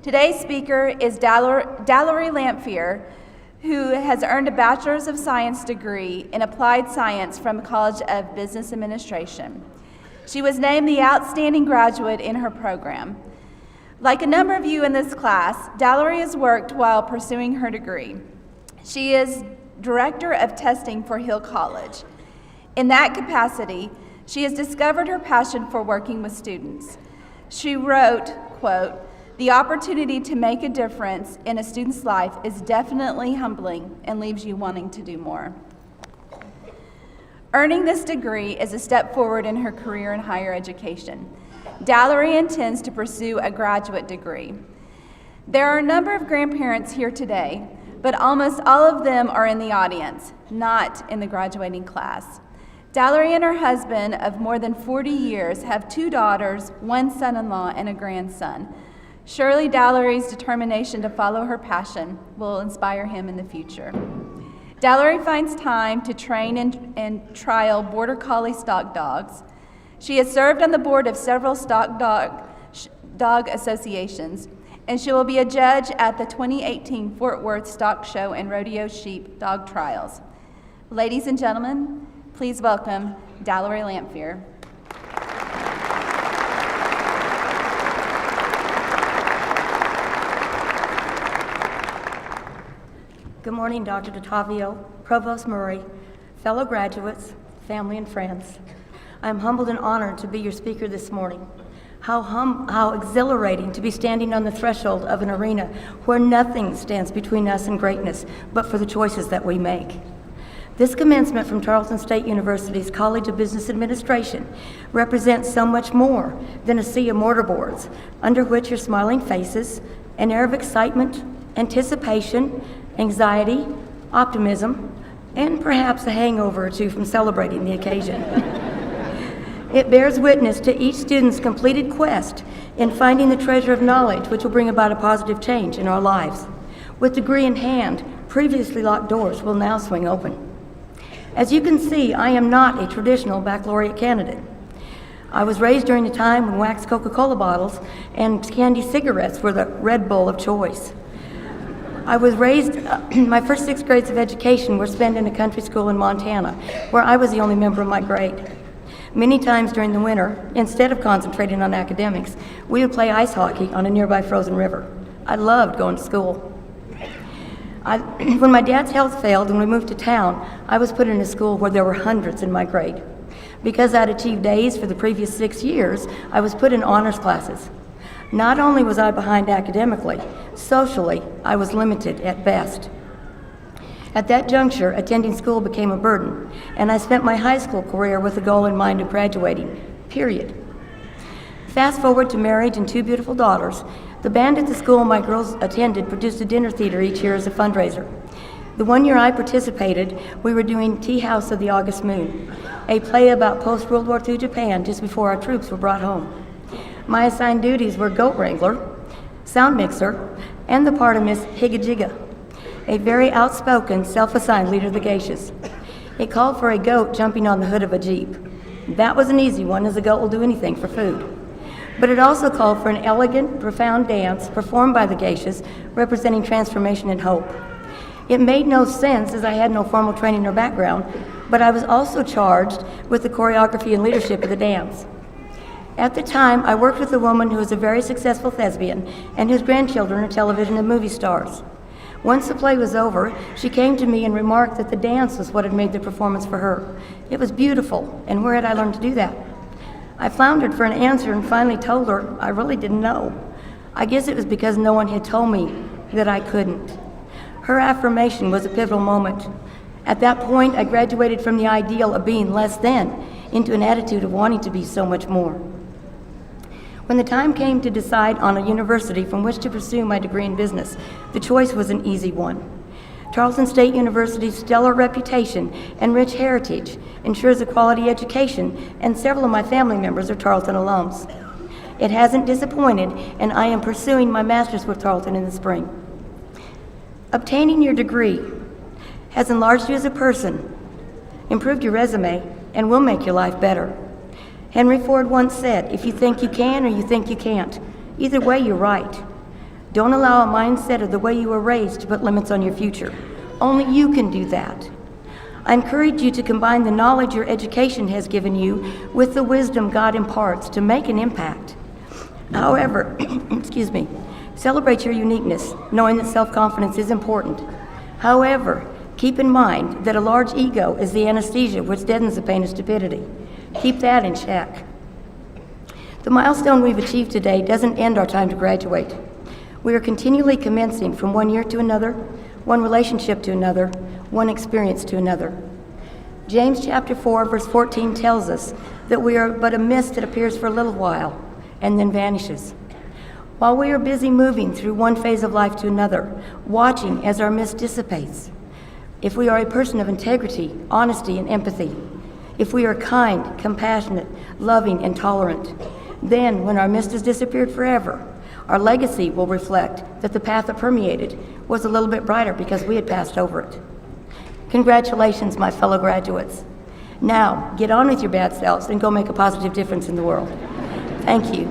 Today's speaker is Dalerie Lamphere, who has earned a Bachelor of Science degree in Applied Science from the College of Business Administration. She was named the Outstanding Graduate in her program. Like a number of you in this class, Dalerie has worked while pursuing her degree. She is Director of Testing for Hill College. In that capacity, she has discovered her passion for working with students. She wrote, quote, "The opportunity to make a difference in a student's life is definitely humbling and leaves you wanting to do more." Earning this degree is a step forward in her career in higher education. Dalerie intends to pursue a graduate degree. There are a number of grandparents here today, but almost all of them are in the audience, not in the graduating class. Dalerie and her husband of more than 40 years have 2 daughters, 1 son-in-law, and a grandson. Surely Dalerie's determination to follow her passion will inspire him in the future. Dalerie finds time to train and trial Border Collie stock dogs. She has served on the board of several stock dog associations, and she will be a judge at the 2018 Fort Worth Stock Show and Rodeo Sheep Dog Trials. Ladies and gentlemen, please welcome Dalerie Lamphere. Good morning, Dr. DeTavio, Provost Murray, fellow graduates, family, and friends. I am humbled and honored to be your speaker this morning. How exhilarating to be standing on the threshold of an arena where nothing stands between us and greatness but for the choices that we make. This commencement from Tarleton State University's College of Business Administration represents so much more than a sea of mortarboards under which your smiling faces, an air of excitement, anticipation, anxiety, optimism, and perhaps a hangover or two from celebrating the occasion. It bears witness to each student's completed quest in finding the treasure of knowledge which will bring about a positive change in our lives. With degree in hand, previously locked doors will now swing open. As you can see, I am not a traditional baccalaureate candidate. I was raised during a time when wax Coca-Cola bottles and candy cigarettes were the Red Bull of choice. I was raised, my first 6 grades of education were spent in a country school in Montana, where I was the only member of my grade. Many times during the winter, instead of concentrating on academics, we would play ice hockey on a nearby frozen river. I loved going to school. When my dad's health failed and we moved to town, I was put in a school where there were hundreds in my grade. Because I'd achieved A's for the previous 6 years, I was put in honors classes. Not only was I behind academically, socially, I was limited at best. At that juncture, attending school became a burden, and I spent my high school career with the goal in mind of graduating, period. Fast forward to marriage and 2 beautiful daughters, the band at the school my girls attended produced a dinner theater each year as a fundraiser. The one year I participated, we were doing Tea House of the August Moon, a play about post-World War II Japan just before our troops were brought home. My assigned duties were goat wrangler, sound mixer, and the part of Miss Higga-Jigga, a very outspoken, self-assigned leader of the geishas. It called for a goat jumping on the hood of a Jeep. That was an easy one, as a goat will do anything for food. But it also called for an elegant, profound dance performed by the geishas, representing transformation and hope. It made no sense, as I had no formal training or background, but I was also charged with the choreography and leadership of the dance. At the time, I worked with a woman who was a very successful thespian and whose grandchildren are television and movie stars. Once the play was over, she came to me and remarked that the dance was what had made the performance for her. It was beautiful, and where had I learned to do that? I floundered for an answer and finally told her I really didn't know. I guess it was because no one had told me that I couldn't. Her affirmation was a pivotal moment. At that point, I graduated from the ideal of being less than into an attitude of wanting to be so much more. When the time came to decide on a university from which to pursue my degree in business, the choice was an easy one. Tarleton State University's stellar reputation and rich heritage ensures a quality education, and several of my family members are Tarleton alums. It hasn't disappointed, and I am pursuing my master's with Tarleton in the spring. Obtaining your degree has enlarged you as a person, improved your resume, and will make your life better. Henry Ford once said, "If you think you can or you think you can't, either way you're right." Don't allow a mindset of the way you were raised to put limits on your future. Only you can do that. I encourage you to combine the knowledge your education has given you with the wisdom God imparts to make an impact. However, celebrate your uniqueness, knowing that self-confidence is important. However, keep in mind that a large ego is the anesthesia which deadens the pain of stupidity. Keep that in check. The milestone we've achieved today doesn't end our time to graduate. We are continually commencing from one year to another, one relationship to another, one experience to another. James chapter 4, verse 14 tells us that we are but a mist that appears for a little while and then vanishes. While we are busy moving through one phase of life to another, watching as our mist dissipates, if we are a person of integrity, honesty, and empathy, if we are kind, compassionate, loving, and tolerant, then when our mist has disappeared forever, our legacy will reflect that the path that permeated was a little bit brighter because we had passed over it. Congratulations, my fellow graduates. Now, get on with your bad selves and go make a positive difference in the world. Thank you.